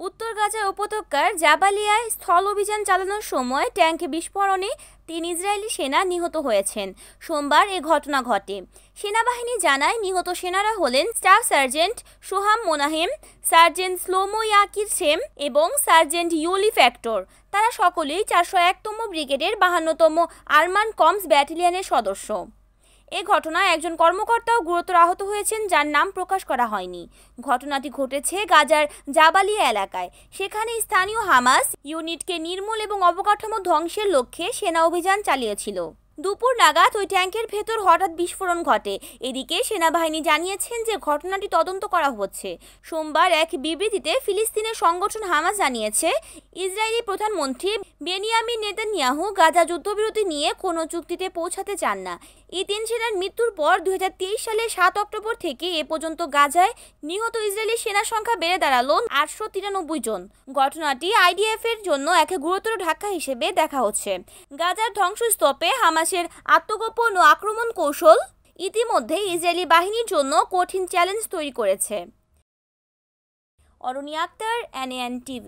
উত্তর গাজা উপত্যকার জাবালিয়ায় স্থল অভিযান চালানোর সময় ট্যাঙ্ক বিস্ফোরণে ৩ ইসরায়েলি সেনা নিহত হয়েছেন। সোমবার এ ঘটনা ঘটে। সেনাবাহিনী জানায়, নিহত সেনারা হলেন staff sergeant Shoham Menahem, sergeant Shlomo Yakir Shem এবং সার্জেন্ট ইউলি ফ্যাক্টর। তারা সকলেই ৪০১তম ব্রিগেডের ৫২তম আরমান কমস ব্যাটালিয়নের সদস্য। এ ঘটনায় একজন কর্মকর্তাও গুরুতর আহত হয়েছেন, যার নাম প্রকাশ করা হয়নি। ঘটনাটি ঘটেছে গাজার জাবালিয়া এলাকায়। সেখানে স্থানীয় হামাস ইউনিটকে নির্মূল এবং অবকাঠামো ধ্বংসের লক্ষ্যে সেনা অভিযান চালিয়েছিল। দুপুর নাগাদ ওই ট্যাঙ্কের ভেতর হঠাৎ বিস্ফোরণ ঘটে। এদিকে সেনাবাহিনী জানিয়েছেন যে ঘটনাটি তদন্ত করা হচ্ছে। সোমবার এক বিবৃতিতে ফিলিস্তিনের সংগঠন হামাস জানিয়েছে, ইসরায়েলি প্রধানমন্ত্রী বেনিয়ামিন নেতানিয়াহু গাজা যুদ্ধবিরতি নিয়ে কোনো চুক্তিতে পৌঁছাতে চান না। এই ৩ সেনার মৃত্যুর পর ২০২৩ সালের ৭ অক্টোবর থেকে এ পর্যন্ত গাজায় নিহত ইসরায়েলি সেনার সংখ্যা বেড়ে দাঁড়ালো ৮৯৩ জন। ঘটনাটি আইডিএফের জন্য এক গুরুতর ধাক্কা হিসেবে দেখা হচ্ছে। গাজার ধ্বংসস্তূপে হামাসের আত্মগোপন ও আক্রমণ কৌশল ইতিমধ্যে ইসরায়েলি বাহিনীর জন্য কঠিন চ্যালেঞ্জ তৈরি করেছে। অরণি আক্তার, NAN TV।